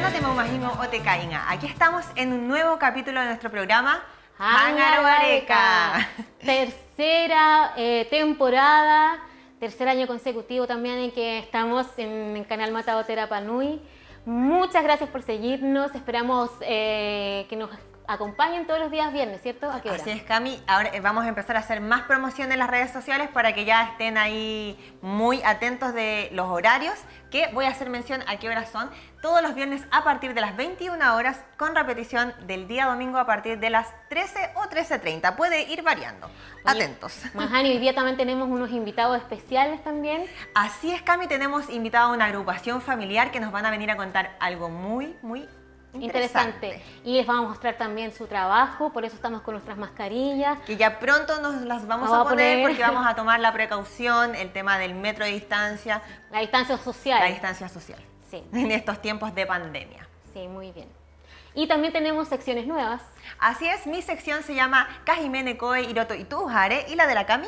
no te imagino o te caiga. Aquí estamos en un nuevo capítulo de nuestro programa Hangaroareca. Tercera temporada, tercer año consecutivo también en que estamos en el canal Matao Terapa Nui. Muchas gracias por seguirnos. Esperamos que nos acompañen todos los días viernes, ¿cierto? ¿A qué hora? Así es, Cami. Ahora vamos a empezar a hacer más promoción en las redes sociales para que ya estén ahí muy atentos de los horarios, que voy a hacer mención a qué horas son. Todos los viernes a partir de las 21 horas, con repetición del día domingo a partir de las 13 o 13:30. Puede ir variando. Oye, Atentos. Majani, hoy día también tenemos unos invitados especiales también. Así es, Cami. Tenemos invitado a una agrupación familiar que nos van a venir a contar algo muy interesante. Y les vamos a mostrar también su trabajo, por eso estamos con nuestras mascarillas. Que ya pronto nos las vamos a poner porque vamos a tomar la precaución, el tema del metro de distancia. La distancia social. La distancia social. Sí. En estos tiempos de pandemia. Sí, muy bien. Y también tenemos secciones nuevas. Así es, mi sección se llama Kajimene Koe Hiroto Itujare, y la de la Cami.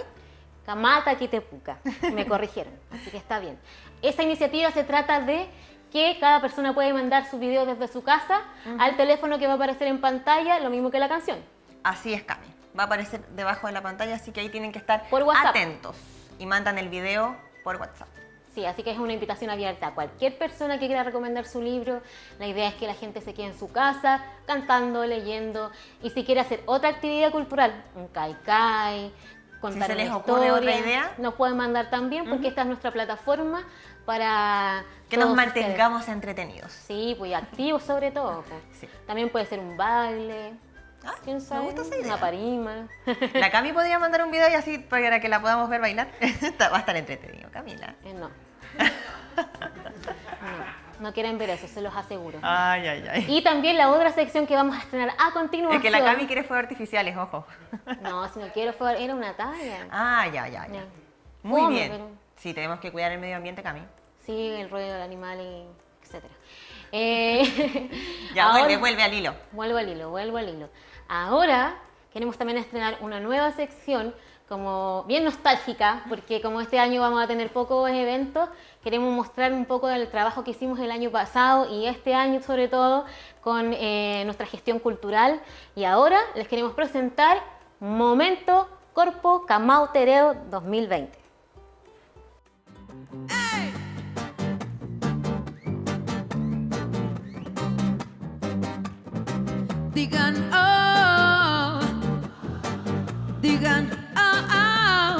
Kamata Kitepuka. Me corrigieron, así que está bien. Esa iniciativa se trata de que cada persona puede mandar su video desde su casa al teléfono que va a aparecer en pantalla, lo mismo que la canción. Así es, Cami. Va a aparecer debajo de la pantalla, así que ahí tienen que estar por WhatsApp. Atentos. Y mandan el video por WhatsApp. Sí, así que es una invitación abierta a cualquier persona que quiera recomendar su libro. La idea es que la gente se quede en su casa, cantando, leyendo. Y si quiere hacer otra actividad cultural, un kaikai, contar si se les una ocurre historia, otra idea, nos pueden mandar también, porque esta es nuestra plataforma para que nos mantengamos entretenidos. Sí, pues activos sobre todo. Pues. Sí. También puede ser un baile. ¿Quién sabe? Me gusta esa idea. Una parima. La Cami podría mandar un video y así para que la podamos ver bailar. Va a estar entretenido, Camila. No. No quieren ver eso, se los aseguro. Ay. Y también la otra sección que vamos a estrenar a continuación. Es que la Cami quiere fuegos artificiales, ojo. No, si no quiero fuegos, era una talla. Ya. Muy Fome, bien. pero... Sí, tenemos que cuidar el medio ambiente, Cami. Sí, el ruido del animal, etc. Ya, ahora, vuelve al hilo. Vuelvo al hilo. Ahora queremos también estrenar una nueva sección como bien nostálgica, porque como este año vamos a tener pocos eventos, queremos mostrar un poco del trabajo que hicimos el año pasado y este año sobre todo con nuestra gestión cultural. Y ahora les queremos presentar Momento Corpo Kamau Tereo 2020. ¡Hey! Digan oh, digan oh, oh,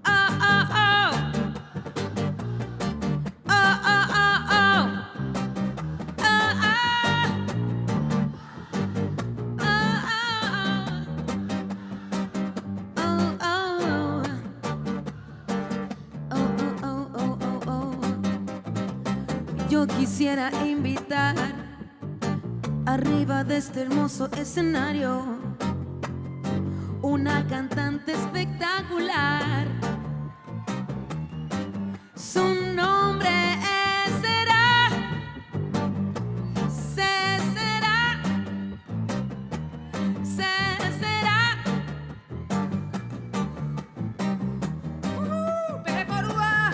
oh, oh, oh, oh, oh, oh, oh. Yo quisiera invitar arriba de este hermoso escenario una cantante espectacular. Su nombre será Pereporúa.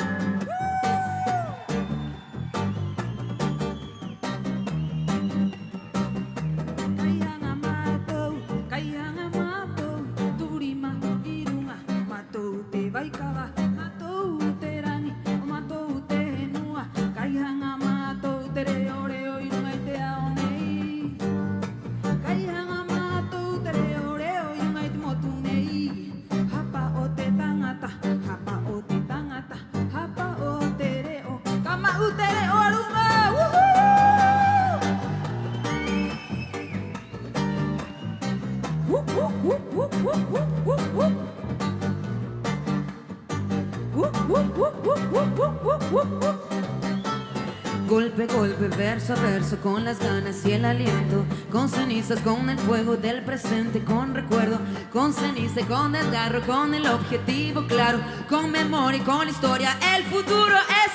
Golpe, golpe, verso a verso, con las ganas y el aliento, con cenizas, con el fuego del presente, con recuerdo, con ceniza, con desgarro, con el objetivo claro, con memoria y con historia. El futuro es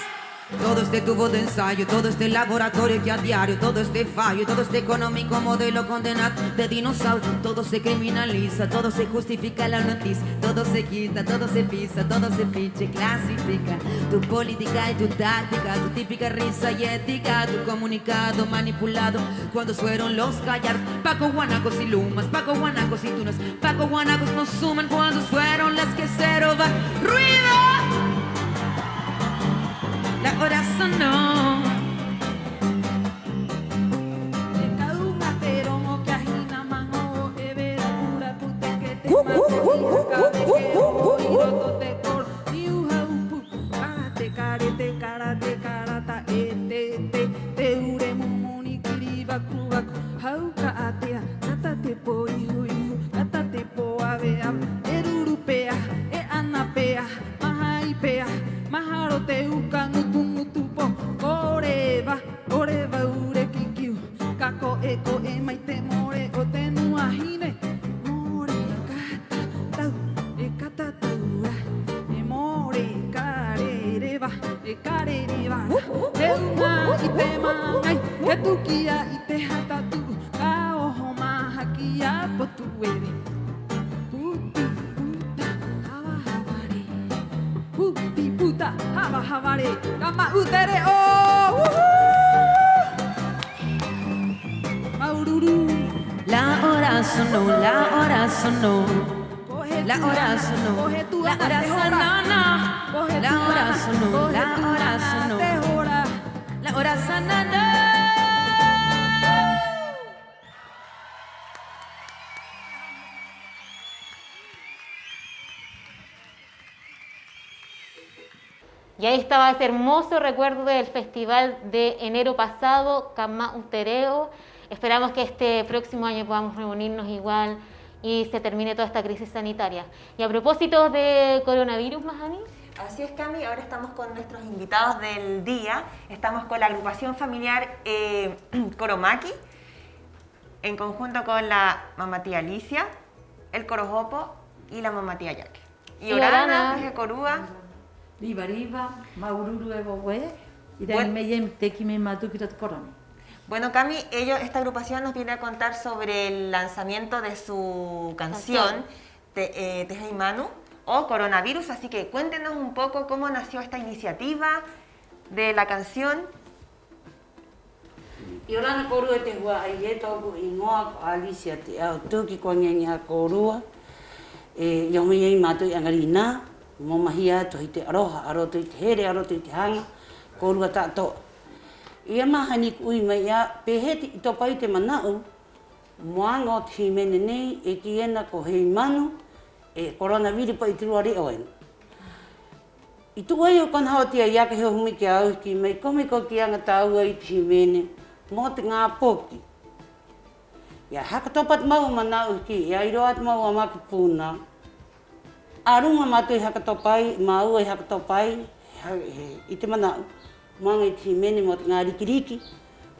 Todo este tubo de ensayo, todo este laboratorio que a diario, todo este fallo, todo este económico modelo condenado de dinosaurio, todo se criminaliza, todo se justifica la noticia, todo se quita, todo se pisa, todo se pinche clasifica. Tu política y tu táctica, tu típica risa y ética, tu comunicado manipulado, cuando fueron los callados. Paco, guanacos y lumas, Paco, guanacos y tunas, Paco, guanacos nos suman cuando fueron las que se roban. ¡Ruido! La hora sonó. La hora sonó, la hora sonó, la hora sonó, la hora sonó, no. La hora sonó, la hora sonó, la hora sonó, no. Y ahí estaba ese hermoso recuerdo del festival de enero pasado, Kama Utereo. Esperamos que este próximo año podamos reunirnos igual y se termine toda esta crisis sanitaria. Y a propósito de coronavirus, Mahani. Así es, Cami, ahora estamos con nuestros invitados del día. Estamos con la agrupación familiar Coromaki, en conjunto con la mamá tía Alicia, el Corojopo y la mamá tía Yaque. Y Orana, desde Corúa. Riba, Maururu Evowe, y de Meyem Tekime Matukirat Coroni. Bueno, Cami, esta agrupación nos viene a contar sobre el lanzamiento de su canción, Teheimanu, o Coronavirus, así que cuéntenos un poco cómo nació esta iniciativa de la canción. Yorana Corua te hua aieto ingoa Alicia te tuki kwangenya Corua yomi matu angarina mo mahia to hite aroha aroto te here aroto te hanga Corua ta to ia mahani kui mai ya peheti to pai te manau moanga ti menene e kiena ko heimanu coronavirus pai truari oen i tu ai o kan hautia ya ke humi ke au ki mai komiko ki anga tau ai ti mene mo te ngā poki. Ia hakatopat mau manau ki, ia iroat mau amaki puna. Arunga matui hakatopai, mau ai hakatopai, i te manau. Mangai ti mene mo te ngā rikiriki.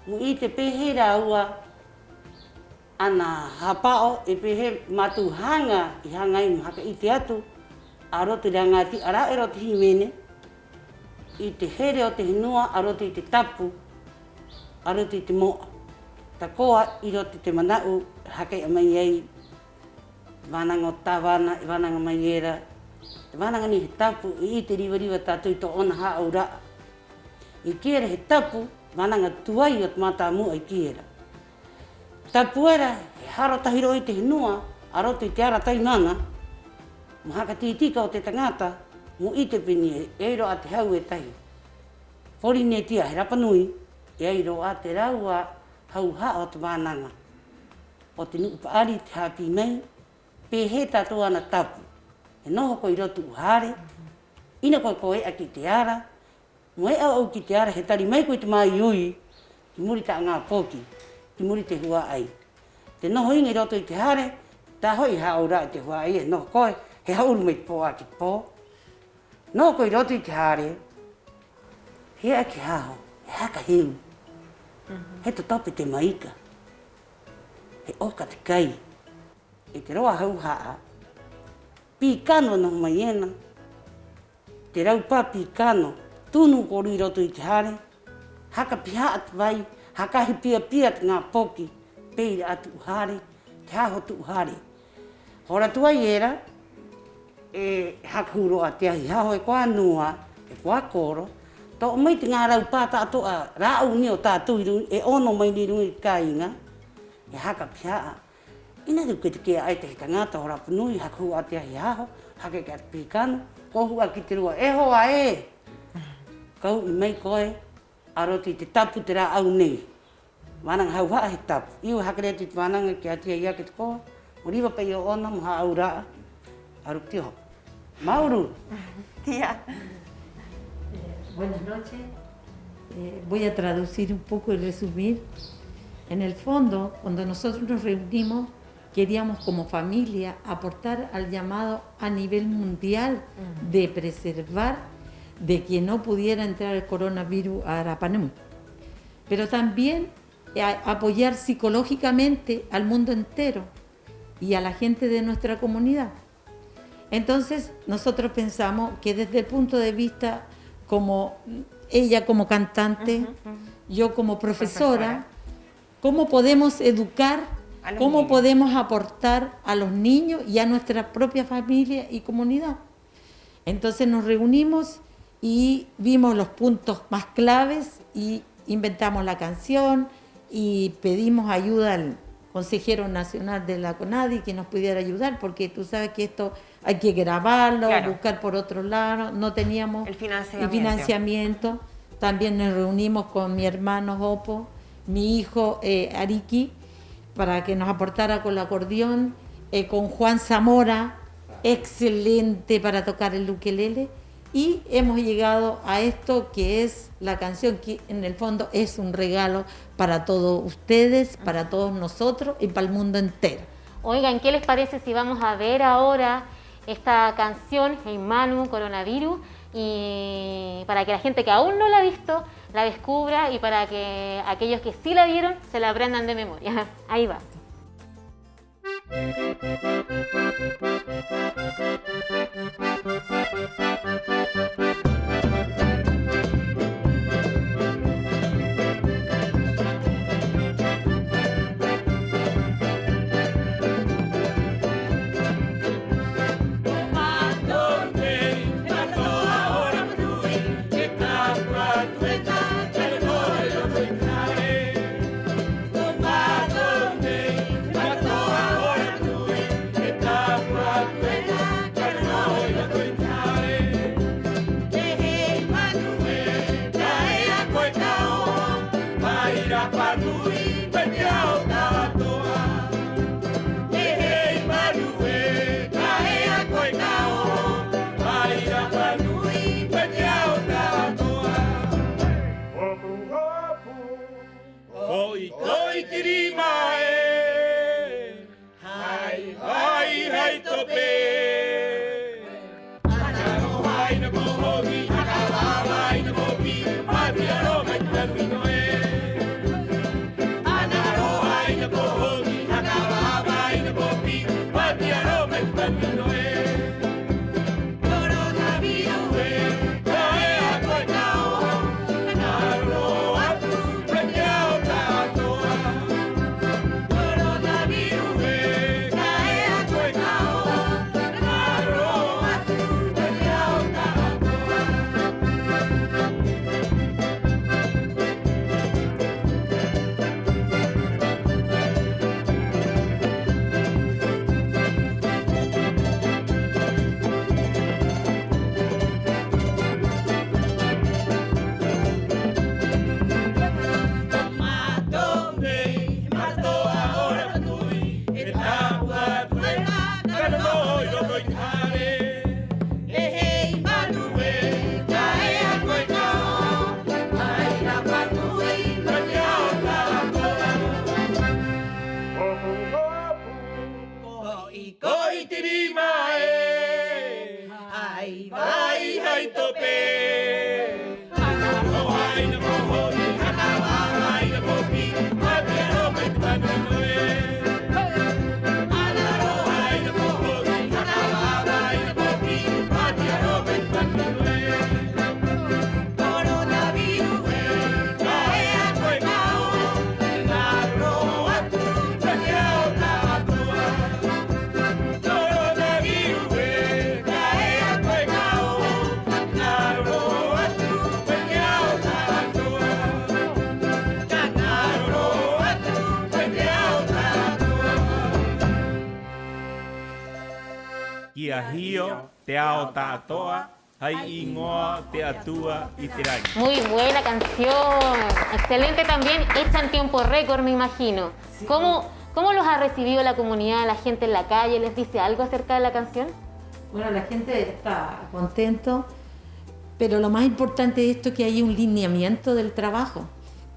Mu i te pehera ua ana hapao e pehe matu hanga i hangai haka i te atu. Arote rea ngāti ara ero te himene. I te here o te hinua, arote i te tapu. Arote te moa. Ta koa i rote te manau, hakai a mai ei, whananga o tawana, i whananga mai era. Te whananga ni he tapu, i te riwa tātou i to ona ha au raa. I kiera he tapu, whananga tuai o te mata mua i kiera. Tapu era, he haro tahiro i te hinua, arote i te ara taimanga, mo haka tika o te tangata, mo i te pini e eiro a te hau e tahi. Pori ne tia, he rapanui, e eiro a te raua hau ha o te wānanga. O te nuupaari te hapi mei, pehe tātou ana tapu. He noho koe rotu uhare, ina koe koe a ki te ara, mo e au ki te ara he tari mei koe te mai ui, ki muri ta ngā pōki, ki muri te hua ai. Te noho ingi roto i te hare, tā hoi ha au rai te hua ai, e noho koe, he hauru mei pō a ki pō. Noho koe roto i te hare, he a ki haho, he haka heu. He to tope te maika. He oka te kai. E te roa hau haa. Pīkano no mai ena. Te rau pā pīkano. tunu kori roto i te hare, haka piha atu vai, haka hi pia pia ngā poki, peire atu hare, te haho tu hare. Hora tua i era, haka huro a te ahi haho e kua nua, e kua koro, tō mai te ngā rau pāta atoa, rāu ni o tātou i rungi, e ono mai ni rungi ka inga, e haka piha a. Ina ruke te kia ai te tangata hora punui, haka hua a te ahi haho, haka ki atu pīkano, kohua ki te rua, e hoa e! Kau i mai koe, aroti te tapu te rā au nei. Wānanga hau haa he tapu. Iu hakere te wānanga ki atia ia ke te koa, o riwa pai o ona, maha au raa, aru te ho. Mauru! Tía. Buenas noches. Voy a traducir un poco y resumir. En el fondo, cuando nosotros nos reunimos, queríamos como familia aportar al llamado a nivel mundial de preservar de que no pudiera entrar el coronavirus a Arapanui, pero también apoyar psicológicamente al mundo entero y a la gente de nuestra comunidad. Entonces nosotros pensamos que desde el punto de vista como ella como cantante, yo como profesora, cómo podemos educar, cómo niños. podemos aportar a los niños y a nuestra propia familia y comunidad. Entonces nos reunimos y vimos los puntos más claves y inventamos la canción y pedimos ayuda al consejero nacional de la CONADI que nos pudiera ayudar, porque tú sabes que esto hay que grabarlo, Claro. buscar por otro lado, no teníamos El financiamiento. el financiamiento. También nos reunimos con mi hermano Opo, mi hijo Ariki, para que nos aportara con el acordeón, con Juan Zamora, excelente para tocar el ukelele, y hemos llegado a esto que es la canción que en el fondo es un regalo para todos ustedes, para todos nosotros y para el mundo entero. Oigan, ¿qué les parece si vamos a ver ahora esta canción, Hey Manu, Coronavirus? Y para que la gente que aún no la ha visto, la descubra, y para que aquellos que sí la vieron, se la aprendan de memoria. Ahí va. ahio, te ao tatoa, hai ingoa, te atua y te rani. Muy buena canción. Excelente también, hecha en tiempo récord, me imagino. ¿Cómo los ha recibido la comunidad, la gente en la calle? ¿Les dice algo acerca de la canción? Bueno, la gente está contento, pero lo más importante de esto es que hay un lineamiento del trabajo,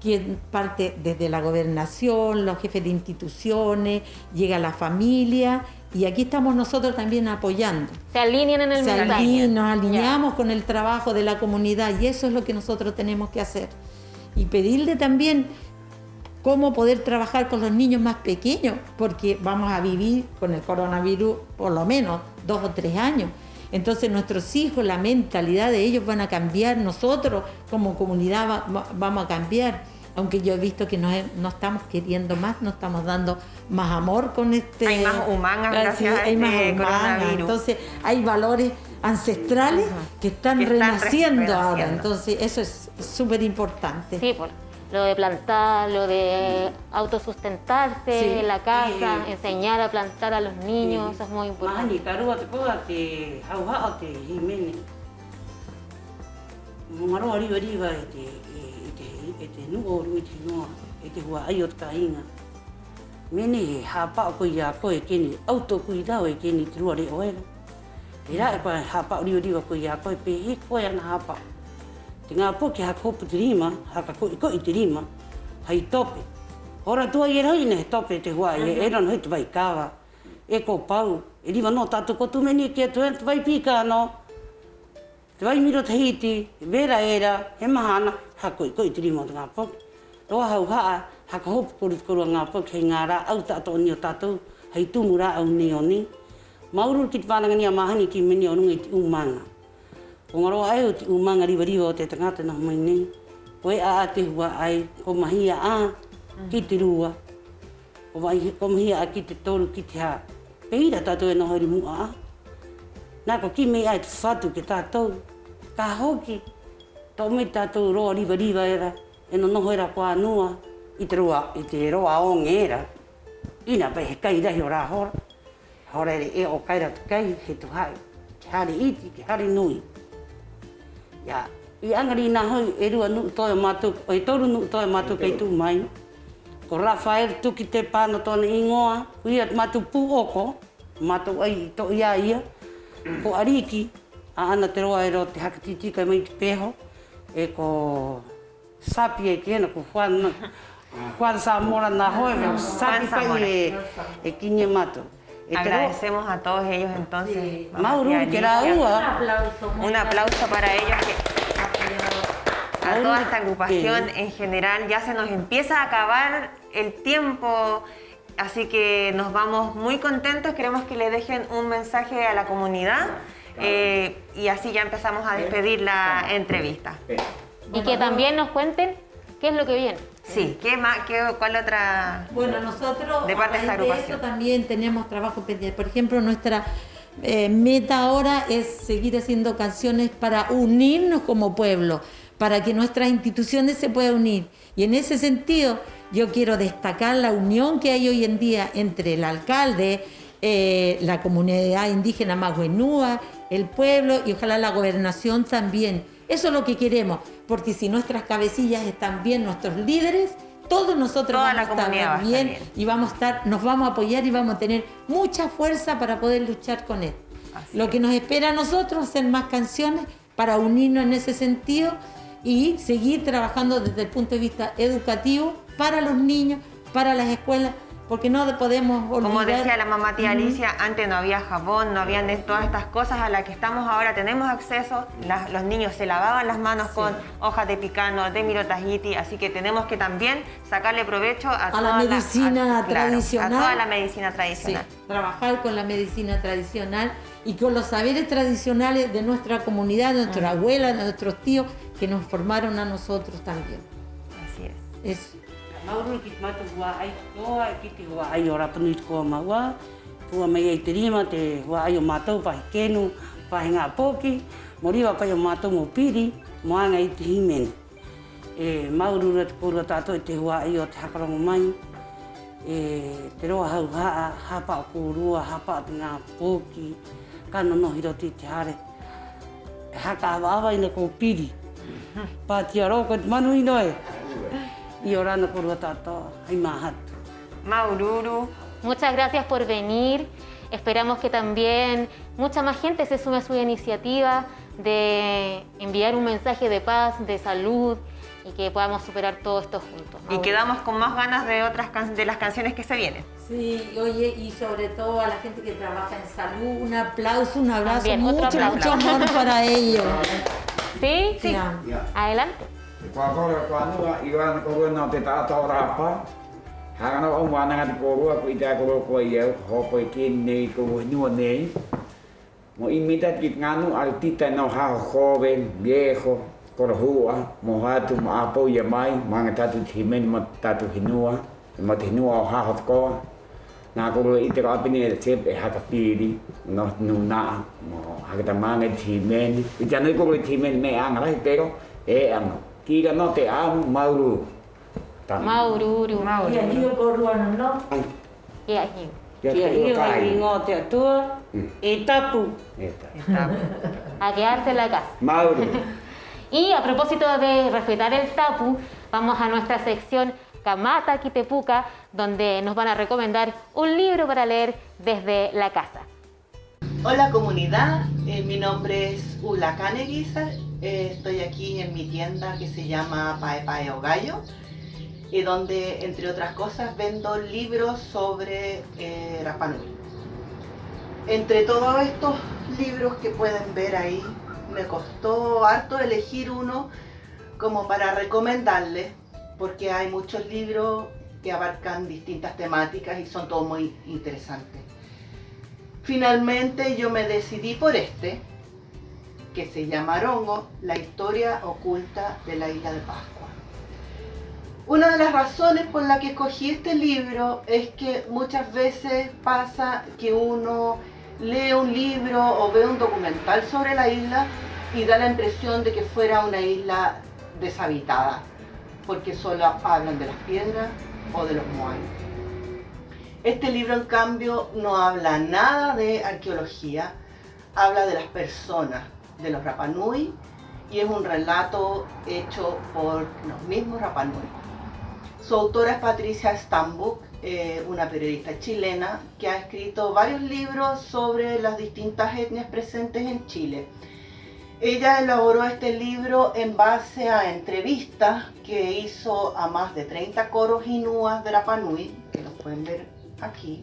que parte desde la gobernación, los jefes de instituciones, llega la familia, y aquí estamos nosotros también apoyando. Se alinean en el mensaje. Nos alineamos con el trabajo de la comunidad, y eso es lo que nosotros tenemos que hacer. Y pedirle también cómo poder trabajar con los niños más pequeños, porque vamos a vivir con el coronavirus por lo menos 2 o 3 años. Entonces nuestros hijos, la mentalidad de ellos van a cambiar, nosotros como comunidad vamos a cambiar, aunque yo he visto que no estamos queriendo más, no estamos dando más amor con este... Hay más humanas gracias a este coronavirus. Entonces hay valores ancestrales que están renaciendo ahora, entonces eso es súper importante. Sí, por lo de plantar, lo de autosustentarse en la casa, enseñar a plantar a los niños, eso es muy importante. Mahani karua te poa te hauha te himene. Maro riva te nuoru te noa te hua ai o tainga. Mene hapa ko ia ko e keni autocuidado e keni trua re oera. Ira e pa hapa riva ko ia ko e pe ko ia na hapa. Te ngā po ki haka hopu te rima, haka ko i te rima, hei tope. Ora tua i rau ina he tope te hua, e rano hei te vai kawa, e ko pau. E riwa no tātou ko tumeni ki atu te vai pika no. Te vai miro te hiti, vera era, he mahana, haka ko i te rima o te ngā po. Roa hau haa, haka hopu korua ngā po hei ngā rā, au tātou ni o tātou, hei tumu rā au ni o ni. Maururu ki te whananga ni a mahani ki meni o nunga i te umanga. Ko ngaro ai o te umanga riwa o te tangata na mai nei. Ko e a te hua ai, ko mahia a ki te rua. Ko mahia a ki te toru ki te ha. Peira tātou e na hori mua a. Nā ko ki mei ai te whatu ke tātou. Ka hoki. Tō mei tātou roa riwa era. E no noho era kua anua. I te roa o ngera. Ina pai he kai rahi o rā hora. Hora ere e o kaira te kai he tu hai. Ke hari iti, ke hari nui. Ya, i angari nā hoi e rua nuu toi mātou, o e toru nuu toi mātou kei tū mai. Ko Rafael tuki te pāna tōna ingoa, kuia mātou pū oko, mātou ai to ia ia. Ko Ariki, a ana te roa e ro te hakatiti kai mai ki peho, e ko Sapi e kena, ko Juan Zamora nā hoi, Sapi kai e kine mātou. Agradecemos a todos ellos entonces. Mauru, que la UA. Un aplauso para ellos. A toda esta agrupación en general. Ya se nos empieza a acabar el tiempo, así que nos vamos muy contentos. Queremos que le dejen un mensaje a la comunidad y así ya empezamos a despedir la entrevista. Y que también nos cuenten qué es lo que viene. Sí, ¿cuál otra? Bueno, nosotros de parte de esta agrupación esto también tenemos trabajo pendiente. Por ejemplo, nuestra meta ahora es seguir haciendo canciones para unirnos como pueblo, para que nuestras instituciones se puedan unir. Y en ese sentido, yo quiero destacar la unión que hay hoy en día entre el alcalde, la comunidad indígena Mahuenúa, el pueblo y ojalá la gobernación también. Eso es lo que queremos, porque si nuestras cabecillas están bien, nuestros líderes, todos nosotros toda vamos a estar bien y nos vamos a apoyar y vamos a tener mucha fuerza para poder luchar con esto. Lo que nos espera a nosotros es hacer más canciones para unirnos en ese sentido y seguir trabajando desde el punto de vista educativo para los niños, para las escuelas, porque no podemos olvidar... Como decía la mamá tía Alicia, antes no había jabón, no habían todas estas cosas a las que estamos ahora, tenemos acceso. Los niños se lavaban las manos con hojas de picano, de mirotahiti, así que tenemos que también sacarle provecho a toda la medicina tradicional. A toda la medicina tradicional. Sí, trabajar con la medicina tradicional y con los saberes tradicionales de nuestra comunidad, de nuestra abuela, de nuestros tíos, que nos formaron a nosotros también. Así es. Eso. Mauru ki matu hua ai toa, ki te hua ai o rapanu i te koa maua. Tua mei ei te rima, te hua ai o mātou pahi kenu, pahi ngā pōki. Moriwa pai o mātou mō piri, moanga i te himene. Mauru ra te kōrua tātou i te hua ai o te hakarongo mai. Te roa hau haa, hapa o kōrua, hapa o te ngā pōki. Kano no hiro te hare. Haka wawa ina ko piri. Pātia roko te manu ino e. I o rana korua tātou, ai mahatu. Maururu. Muchas gracias por venir. Esperamos que también mucha más gente se sume a su iniciativa de enviar un mensaje de paz, de salud y que podamos superar todo esto juntos. Y quedamos con más ganas de de las canciones que se vienen. Sí, oye, y sobre todo a la gente que trabaja en salud, un aplauso, un abrazo, También, otro mucho aplauso. amor para ellos. ¿Sí? Sí. Ya. Adelante. Kua nua iwan korua no te tātou rapa. Hanga no o wana ngati korua ku ita korua ko iau hopo i kin nei ko nua nei. Mo imita kit nganu altita no ha joven viejo korhua mo hatu mo apo ia mai manga tatu timen mo tatu hinua mo hinua o ha hotko. Na korua ita ko apini e sep e haka piri no nuna mo haka manga timen. Ita no korua timen me anga lai pero e anga. Kira no te amo Mauru. Maururu. Ia hiu korua no. Ai, Ia hiu. ya Kia te iho ai kai. ingo te atua, e tapu. Eta. A quedarse en la casa. Mauru. Y a propósito de respetar el tapu, vamos a nuestra sección Kamata Kitepuka, donde nos van a recomendar un libro para leer desde la casa. Hola comunidad, mi nombre es Ula Caneguizar, estoy aquí en mi tienda que se llama Pae Pae o Gallo, y donde entre otras cosas vendo libros sobre Rapa Nui. Entre todos estos libros que pueden ver ahí, me costó harto elegir uno como para recomendarles, porque hay muchos libros que abarcan distintas temáticas y son todos muy interesantes. Finalmente yo me decidí por este, que se llama Rongo, la historia oculta de la isla de Pascua. Una de las razones por la que escogí este libro es que muchas veces pasa que uno lee un libro o ve un documental sobre la isla y da la impresión de que fuera una isla deshabitada, porque solo hablan de las piedras o de los moai. Este libro, en cambio, no habla nada de arqueología, habla de las personas, de los Rapa Nui, y es un relato hecho por los mismos Rapa Nui. Su autora es Patricia Stambuk, una periodista chilena que ha escrito varios libros sobre las distintas etnias presentes en Chile. Ella elaboró este libro en base a entrevistas que hizo a más de 30 coros inuas de Rapa Nui, que los pueden ver aquí,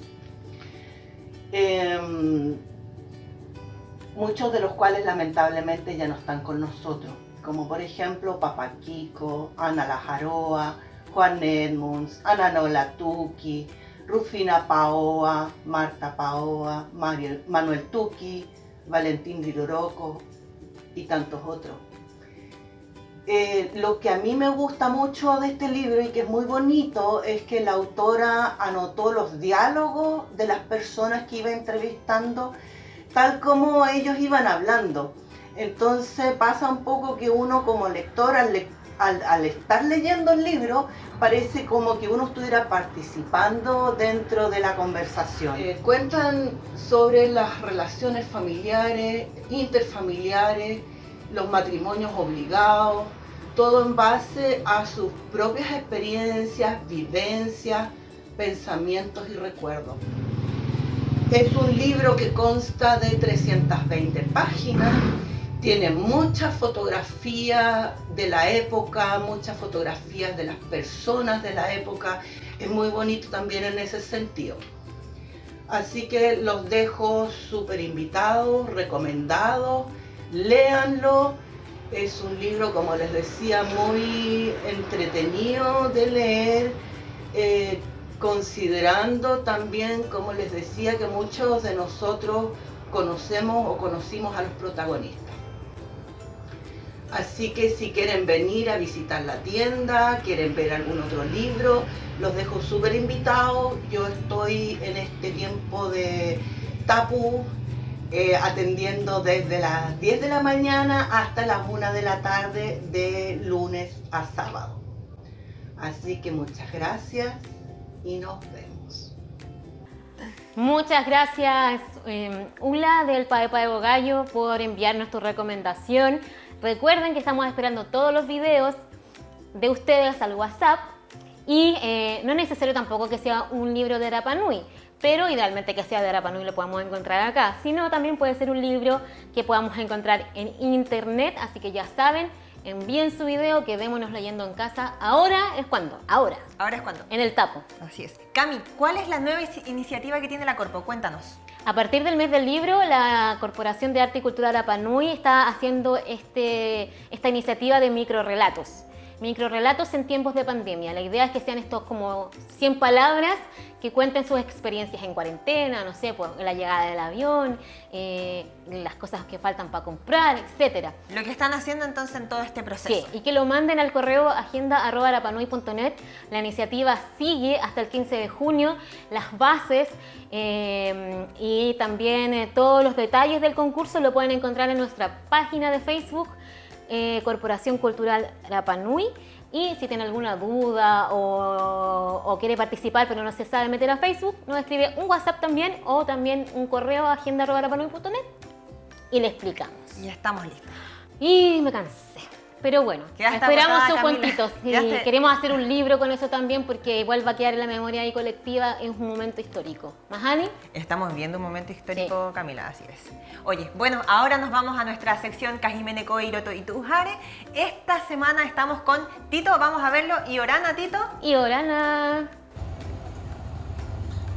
muchos de los cuales lamentablemente ya no están con nosotros, como por ejemplo Papa Kiko, Ana Lajaroa, Juan Edmunds, Ana Nola Tuki, Rufina Paoa, Marta Paoa, Manuel Tuki, Valentín Riroroco y tantos otros. Lo que a mí me gusta mucho de este libro y que es muy bonito es que la autora anotó los diálogos de las personas que iba entrevistando tal como ellos iban hablando. Entonces pasa un poco que uno como lector al estar leyendo el libro parece como que uno estuviera participando dentro de la conversación. Cuentan sobre las relaciones familiares, interfamiliares, los matrimonios obligados, todo en base a sus propias experiencias, vivencias, pensamientos y recuerdos. Es un libro que consta de 320 páginas, tiene muchas fotografías de la época, muchas fotografías de las personas de la época, es muy bonito también en ese sentido. Así que los dejo súper invitados, recomendados, léanlo. Es un libro, como les decía, muy entretenido de leer, considerando también, como les decía, que muchos de nosotros conocemos o conocimos a los protagonistas. Así que si quieren venir a visitar la tienda, quieren ver algún otro libro, los dejo súper invitados. Yo estoy en este tiempo de tapu, atendiendo desde las 10 de la mañana hasta las 1 de la tarde de lunes a sábado. Así que muchas gracias y nos vemos. Muchas gracias, Ula del Pae Gallo, por enviarnos tu recomendación. Recuerden que estamos esperando todos los videos de ustedes al WhatsApp y no es necesario tampoco que sea un libro de Rapa Nui, pero idealmente que sea de Rapa Nui lo podamos encontrar acá, sino también puede ser un libro que podamos encontrar en internet, así que ya saben, envíen su video, quedémonos leyendo en casa. Ahora es cuando, ahora Ahora es cuando. en el tapo. Así es. Cami, ¿cuál es la nueva iniciativa que tiene la Corpo? Cuéntanos. A partir del mes del libro, la Corporación de Arte y Cultura Rapa Nui está haciendo esta iniciativa de microrelatos. Microrelatos en tiempos de pandemia. La idea es que sean estos como 100 palabras que cuenten sus experiencias en cuarentena, no sé, pues, la llegada del avión, las cosas que faltan para comprar, etc. Lo que están haciendo entonces en todo este proceso. Sí, y que lo manden al correo agenda@rapanui.net. La iniciativa sigue hasta el 15 de junio. Las bases y también todos los detalles del concurso lo pueden encontrar en nuestra página de Facebook, Corporación Cultural Rapa Nui. Y si tiene alguna duda o quiere participar pero no se sabe meter a Facebook, nos escribe un WhatsApp también o también un correo a agenda@rapanui.net y le explicamos. Y estamos listos. Y me cansé. Pero bueno, Quedaste esperamos agotada, sus Camila. cuentitos. Y Quedaste- queremos hacer un libro con eso también porque igual va a quedar en la memoria ahí colectiva. Es un momento histórico. ¿Mahani? Estamos viviendo un momento histórico, Camila, así es. Oye, bueno, ahora nos vamos a nuestra sección Kajimene Koiroto y Tujare. Esta semana estamos con Tito, vamos a verlo, y Orana, Tito. Y Orana.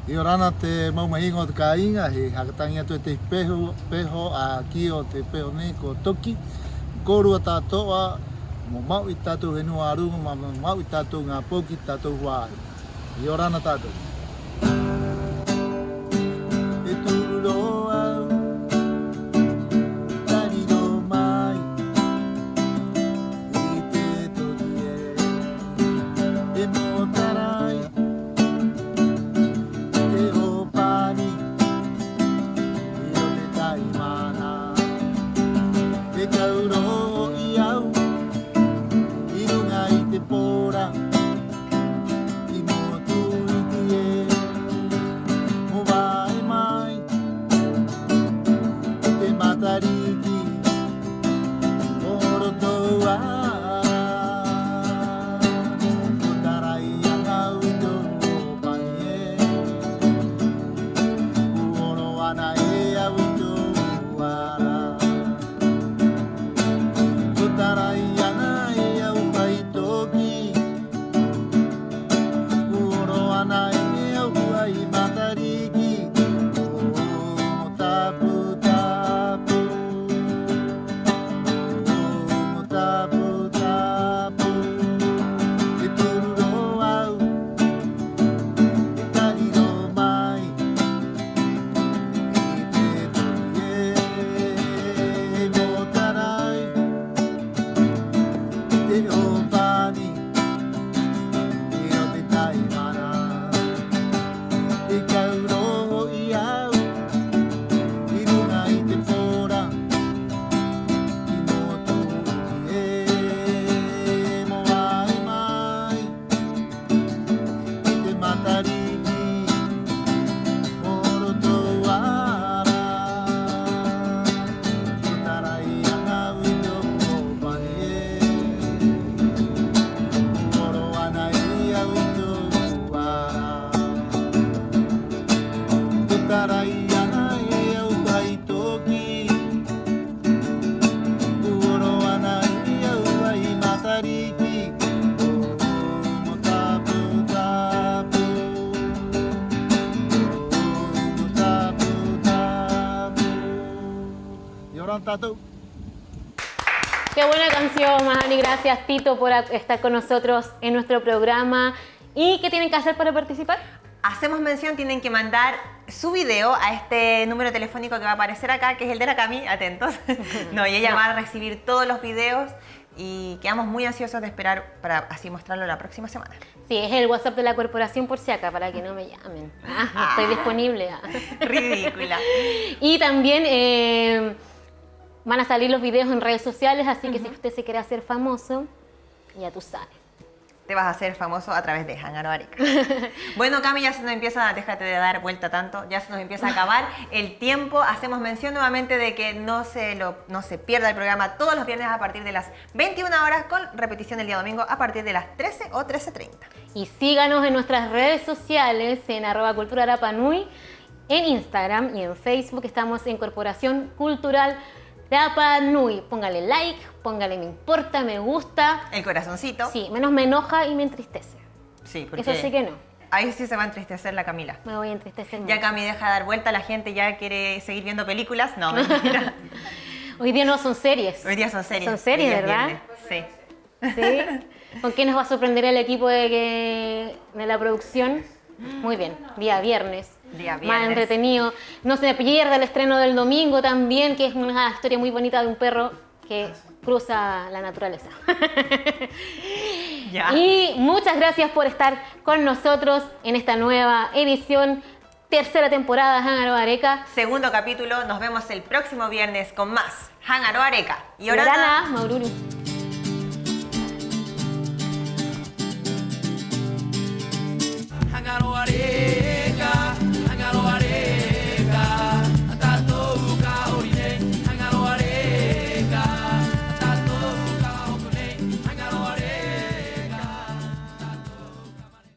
I orana te maumahinga o te kāinga, he hakatangi atu e te peho a ki o te peho ne ko toki. Korua tātoa, mo mau i tātou henua arunga, ma mau i tātou ngā poki tātou wāi. I orana tātou. E tūro au, tani no mai, i te tori e mo tarai. Qué buena canción, Mahani. Gracias, Tito, por estar con nosotros en nuestro programa. ¿Y qué tienen que hacer para participar? Hacemos mención, tienen que mandar su video a este número telefónico que va a aparecer acá, que es el de la Cami, atentos. No, y ella va a recibir todos los videos y quedamos muy ansiosos de esperar para así mostrarlo la próxima semana. Sí, es el WhatsApp de la corporación por si acá, para que no me llamen. Estoy disponible. Ridícula. Y también van a salir los videos en redes sociales, así que si usted se quiere hacer famoso, ya tú sabes. te vas a hacer famoso a través de Hangaro Areca. Bueno, Cami, ya se nos empieza, déjate de dar vuelta tanto, ya se nos empieza a acabar el tiempo. Hacemos mención nuevamente de que no se pierda el programa todos los viernes a partir de las 21 horas, con repetición el día domingo a partir de las 13 o 13:30. Y síganos en nuestras redes sociales en @culturarapanui, en Instagram y en Facebook. Estamos en Corporación Cultural Rapa Nui. Póngale like, póngale me importa, me gusta. El corazoncito. Sí, menos me enoja y me entristece. Sí, porque Eso sí que no. ahí sí se va a entristecer la Camila. Me voy a entristecer Ya mucho. Cami deja de dar vuelta, la gente ya quiere seguir viendo películas. No, mentira. Hoy día no son series. Hoy día son series. Son series, Hoy día es ¿verdad? viernes. Sí. ¿Sí? ¿Con qué nos va a sorprender el equipo de la producción? Muy bien, día viernes. Día Más viernes. entretenido. No se pierda el estreno del domingo también, que es una historia muy bonita de un perro que cruza la naturaleza. Ya. Y muchas gracias por estar con nosotros en esta nueva edición, tercera temporada de Hangaro Areca. Segundo capítulo, nos vemos el próximo viernes con más Hangaro Areca. Y Y Orana. Orana, Maururu. Hangaro Areca.